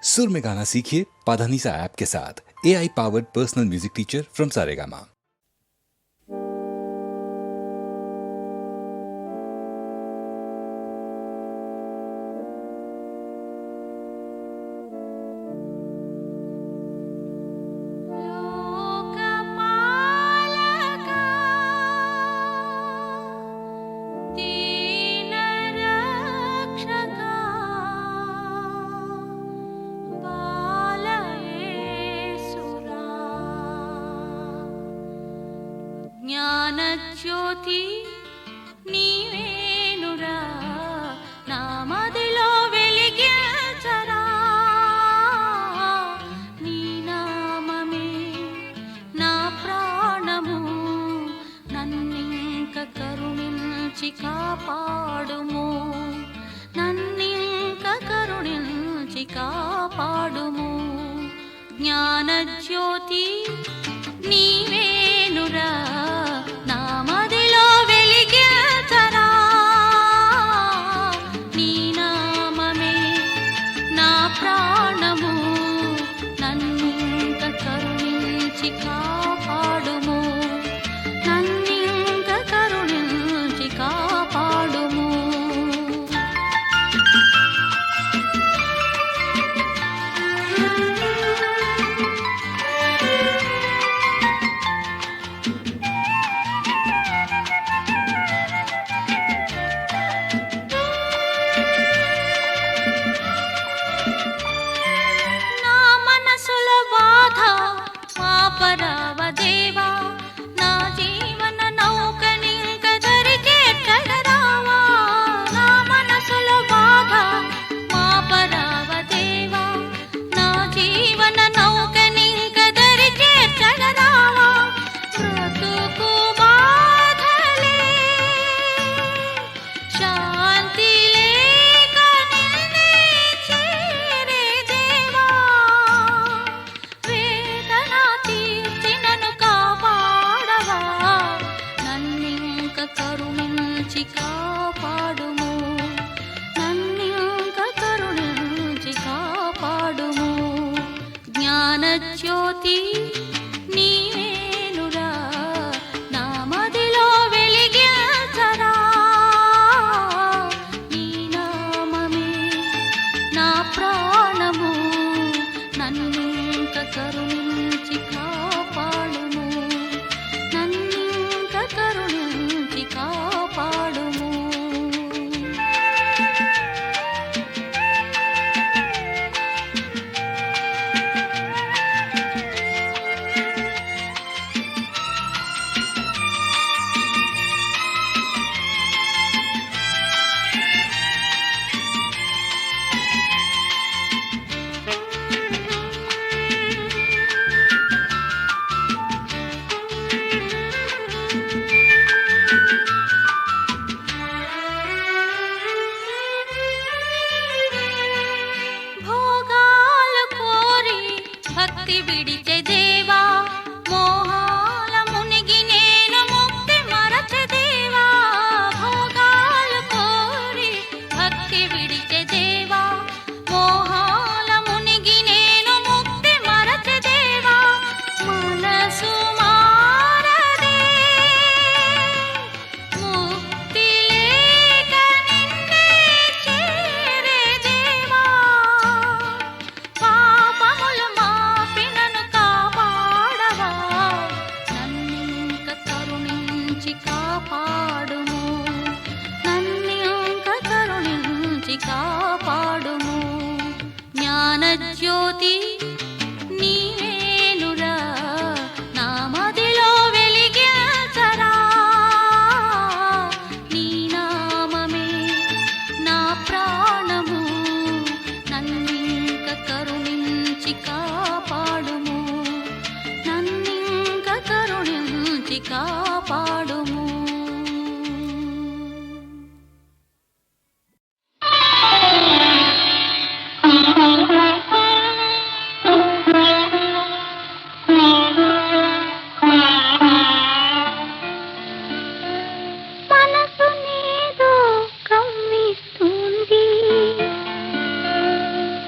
सुर में गाना सीखिए पाधानीसा ऐप के साथ। AI powered personal music teacher from Saregama. జ్ఞానజ్యోతి నీవేనురా నా మదిలో వెలిగించరా నీ నామమే నా ప్రాణము నన్నింక కరుణించి కాపాడుము నన్నింక కరుణించి కాపాడుము జ్ఞానజ్యోతి నీవేనురా నా మదిలో వెలిగించరా నీ నామమే నా ప్రాణము నన్నింక కరుణించి కాపాడుము నన్నింక కరుణించి కాపాడుము పరావదేవా నా జీవన నౌకనింక దరిచేర్చగరావా నా మనసులో బాధ మా పరావదేవా నా జీవన నౌకనింక దరిచేర్చగరావా బ్రతుకు బాధలే శాంతి లేక నిన్నే చేరే దేవా కరుణించి కాపాడుము నన్నింక కరుణించి కాపాడుము జ్ఞానజ్యోతి నీవేనురా నా మదిలో వెలిగించరా నీ నామమే నా ప్రాణము నన్నింక కరుణించి కాపాడుము నన్నింక కరుణించి కాపాడుము భక్తి విడిచే దేవా మోహాల మునిగి నేను ముక్తి మరచె దేవా భోగాలు కోరి భక్తి విడిచే దేవా మోహాల మునిగి నేను ముక్తి మరచె దేవా మనసు మారదే ముక్తి లేక నిన్నే చేరే దేవా పాపములు మాపినను కాపాడవా నన్నింక కరుణించి కాపాడుము నన్నింక కరుణించి కాపాడుము జ్ఞానజ్యోతి నీవేనురా నా మదిలో వెలిగించరా నీ నామమే నా ప్రాణము నన్నింక కరుణించి కాపాడుము నన్నింక కరుణించి కాపాడుము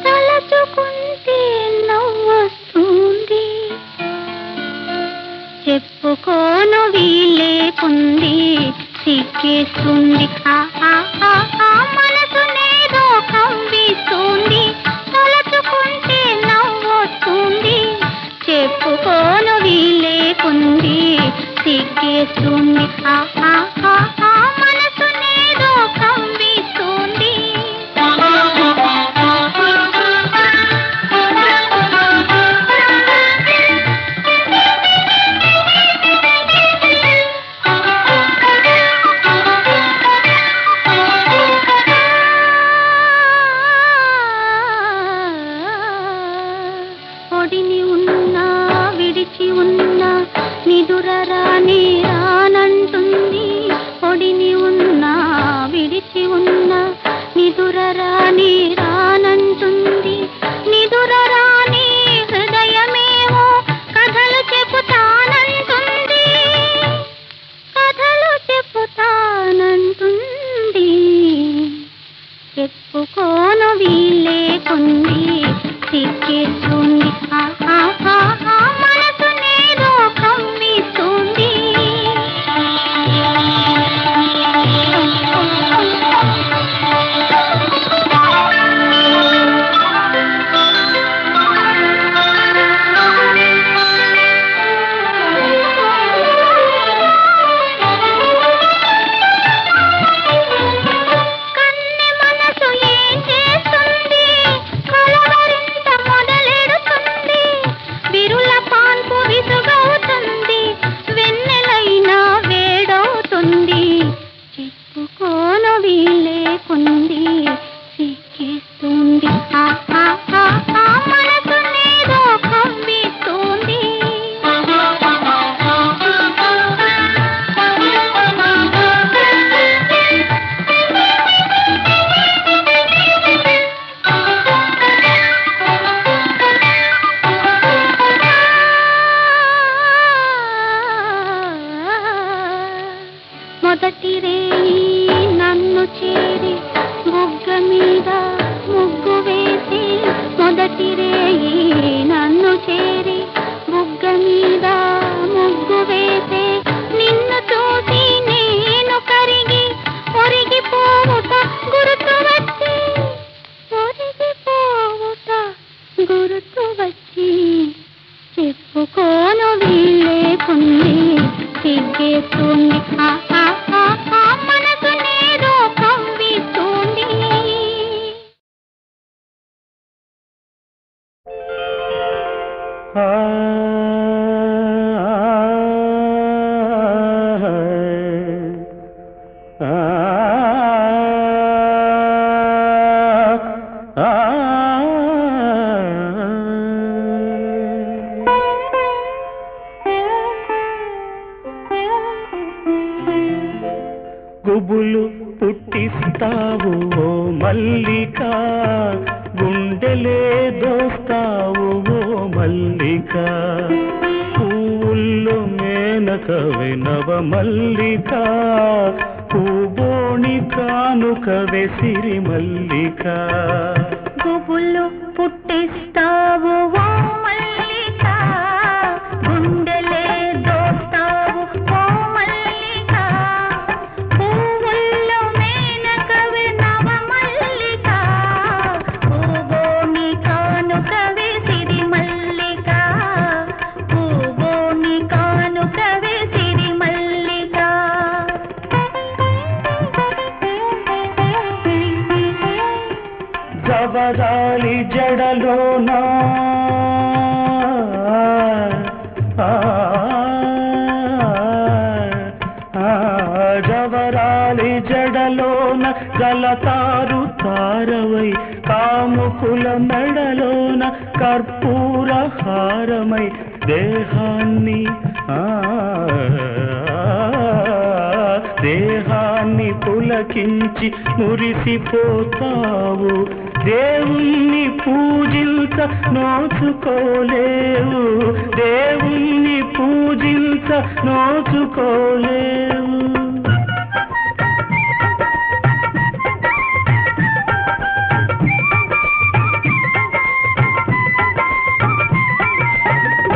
తలచుకున్న లేకుంది సిగ్గేస్తుంది మనసునేదో కంపిస్తుంది తలచుకుంటే నవ్వొస్తుంది చెప్పుకోను వీలేకుంది సిగ్గేస్తుంది మనసునేదో కంపిస్తుంది ఒడిని ఉన్నా విడిచి ఉన్నా నిదురరాని రానంటుంది ఒడిని ఉన్నా విడిచి ఉన్నా నిదురరాని రానంటుంది నిదురరాని హృదయమేమో కథలు చెబుతానంటుంది కథలు చెబుతానంటుంది చెప్పుకోను వీలేకుంది సిగ్గేస్తుంది మనసునేదో కమ్మిస్తుంది కన్నె మనసు ఏం చేస్తుంది కలవరింత మొదలెడుతుంది విరుల పాన్పు విసుగవుతుంది వెన్నెలైనా వేడవుతుంది చెప్పుకోను వీలేకుంది సిక్కిస్తుంది మనసునేదో కమ్మిస్తుంది మొదటి రేయి నన్ను చేరి బుగ్గ మీద ముగ్గు వేసి మొదటి రేయి నన్ను చేరి బుగ్గ మీద ముగ్గు వేసే నిన్ను చూసి నేను కరిగి ఒరిగిపోవుట గుర్తు వచ్చి ఒరిగిపోవుట గుర్తు వచ్చి చెప్పుకోను వీలేకుంది సిగ్గేస్తుంది మనసునేదో కంపిస్తుంది గుబులు పుట్టిస్తావు ఓ మల్లిక గుండెలే దోస్తావు ఓ మల్లిక పువ్వుల్లో మేనకవే నవ మల్లిక పూబోణి కానుకవే సిరి మల్లిక గుబులు పుట్టిస్తావు ఓ మల్లిక గుండెలే దోస్తావు ఓ మల్లిక పువ్వుల్లో మేనకవే నవ మల్లిక పూబోని కానుకవే సిరి మల్లిక పూబోని కానుకవే సిరి మల్లిక జవరాలి జడలోనా జవరాలి జడలోన గలతారు తారవై కాముకుల మెడలోన కర్పూర హారమై దేహాన్ని పులకించి మురిసిపోతావు దేవుణ్ణి పూజించ నోచుకోలేవు దేవుణ్ణి పూజించ నోచుకోలేవు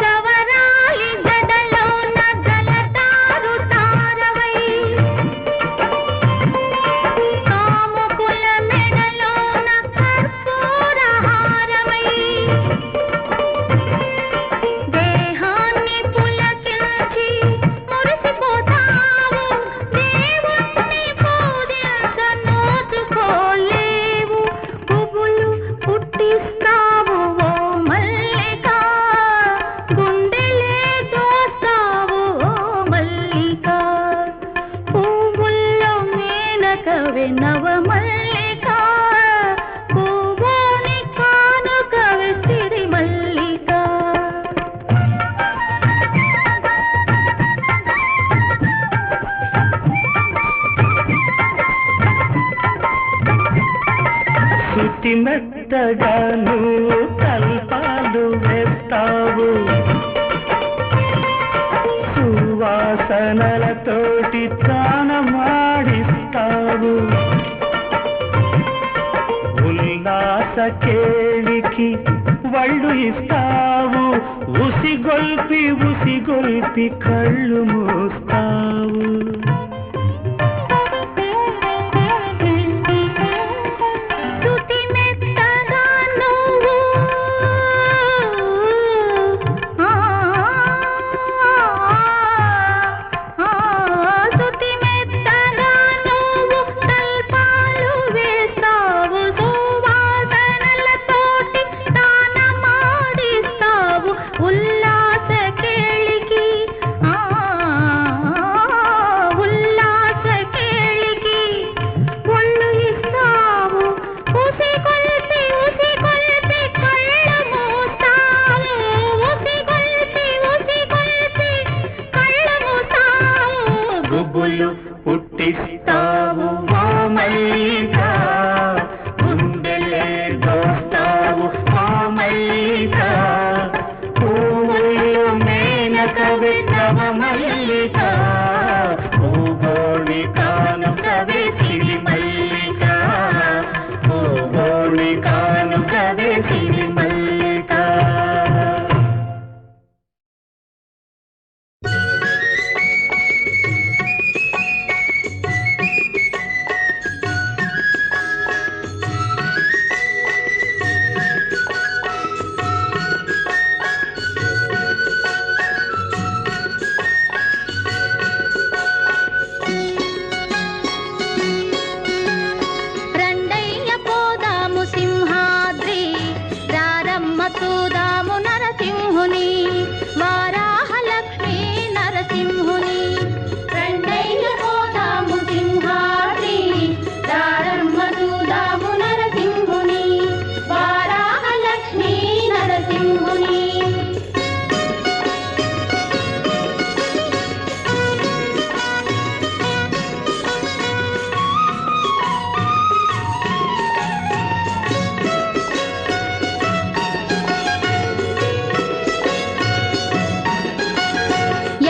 జవరాలి జడలోన గలతారు తారవై మెత్తగా నువ్వు కల్పాలు వేస్తావు సువాసనలతోటి తానమాడిస్తావు ఉల్లాస కేళికి వళ్ళు ఇస్తావు ఉసిగొల్పి ఉసిగొల్పి కళ్ళు మూస్తావు శృతి మెత్తగా నువ్వు శృతి మెత్తగా నువ్వు కల్పాలు వేస్తావు సువాసనలతోటి తానమాడిస్తావు ఉల్లాస కేళికి ఉల్లాస కేళికి ఒళ్ళు ఇస్తావు ఉసిగొల్పి ఉసిగొల్పి కళ్ళు మూస్తావు ఉసిగొల్పి ఉసిగొల్పి కళ్ళు మూస్తావు గుబులు పుట్టిస్తావు ఓ మల్లిక గుండెలే దోస్తావు ఓ మల్లిక పువ్వులు మేనక విన్నవ మల్లిక పూగోళి కానుకవే సిరి మల్లిక పూగోళి కానుకవే సిరి మల్లిక రండయ్య పోదాము సింహాద్రి రారమ్మ చూదాము నరసింహుని వారాహలక్ష్మి నరసింహుని రండయ్య పోదాము సింహాద్రి రారమ్మ చూదాము నరసింహుని వారాహలక్ష్మి నరసింహుని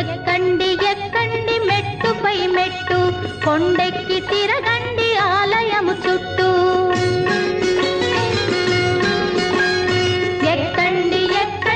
ఎక్కండి ఎక్కండి మెట్టుపై మెట్టు కొండెక్కి తిరగండి ఆలయము చుట్టూ ఎక్కండి ఎక్కండి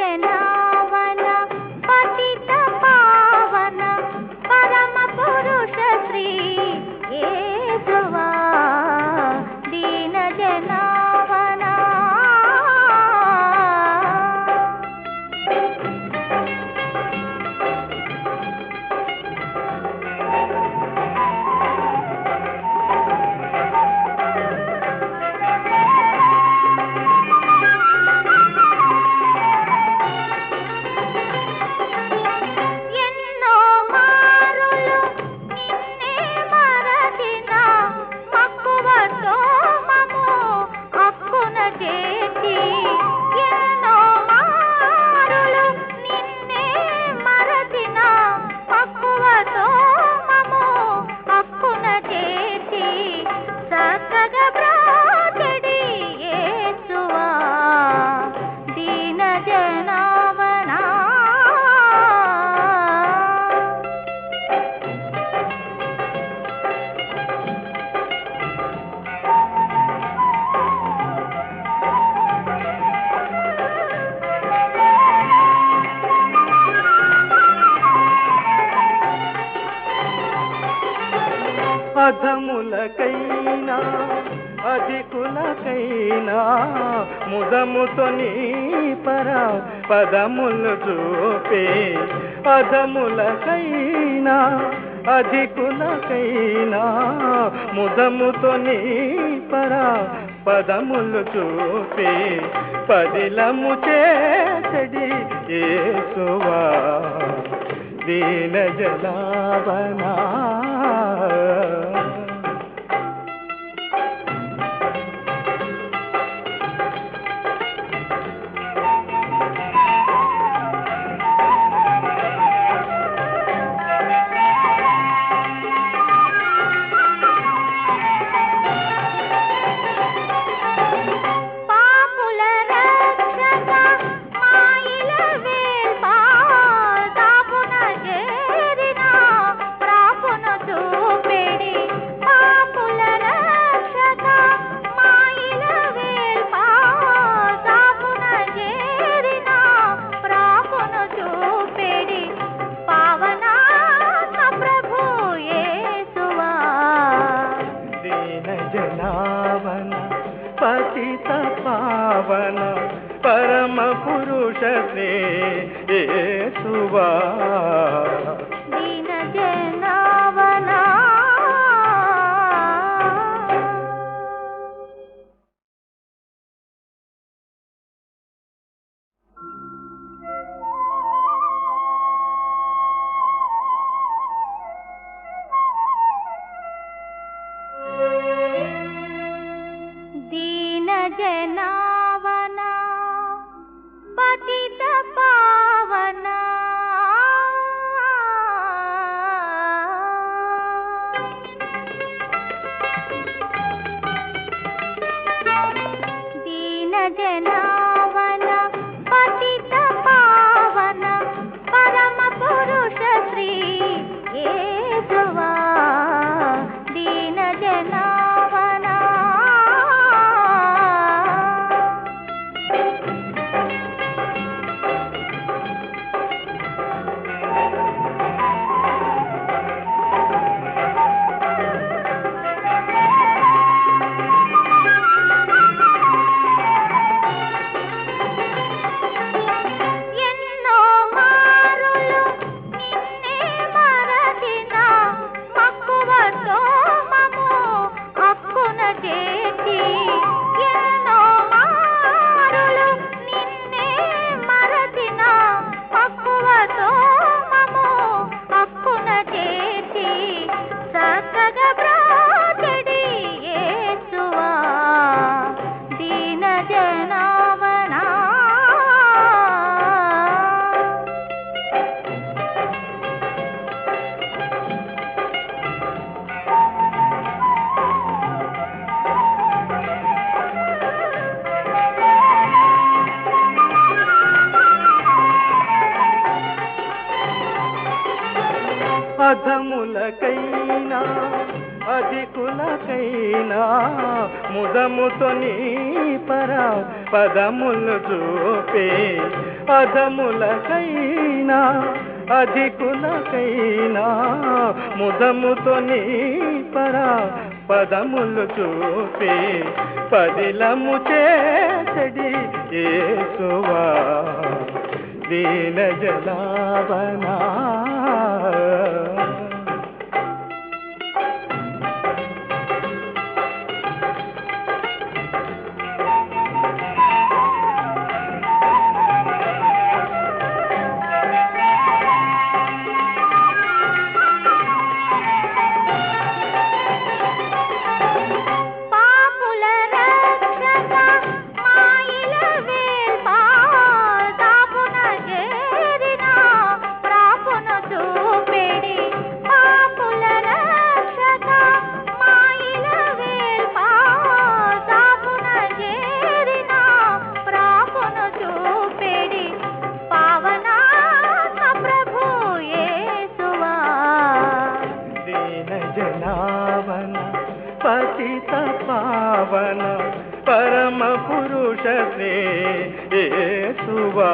జనావన పతిత పావన పరమ పురుష శ్రీ యేసువా దీన జనావన ఎన్నో మారులు నిన్నే మరచిన మక్కువతో మము హక్కున చేసి ఎన్నో మారులు నిన్నే మరచిన మక్కువతో మము హక్కున చేసి చక్కగా బ్రాచెడి యేసువా దీన జనావనా అధములకైనా అధికులకైనా ముదముతో నీ పదములు చూపే అధములకైనా అధికులకైనా ముదముతో నీ పదములు చూపే పదిలము చేసడి యేసువా దీన జనావనా పాపుల రక్షక మాయిల వేల్పా తాపున చేరిన ప్రాపున చూపెడి పాపుల రక్షక మాయిల వేల్పా తాపున చేరిన ప్రాపున చూపెడి పావనాత్మ ప్రభు యేసువా దీన జనావన పతిత పావన పరమ పురుష శ్రీ యేసువా దీన జనావనా దీన జనావన పతిత పావన దీన జనావన పతిత పావన పరమ పురుష శ్రీ యేసువా దీన జనావనా ఎన్నో మారులు నిన్నే మరచిన మక్కువతో మము హక్కున చేసి ఎన్నో మారులు నిన్నే మరచిన మక్కువతో మము హక్కున చేసి చక్కగా బ్రాచెడి యేసువా దీన జనావనా అధములకైనా అధికులకైనా ముదముతో నీ పదములు చూపే అధములకైనా అధికులకైనా ముదముతో నీ పరా పదములు చూపి పదిలము చేసడి యేసువా దీన జనాభనా. జనావన పతిత పావన పరమ పురుష యేసువా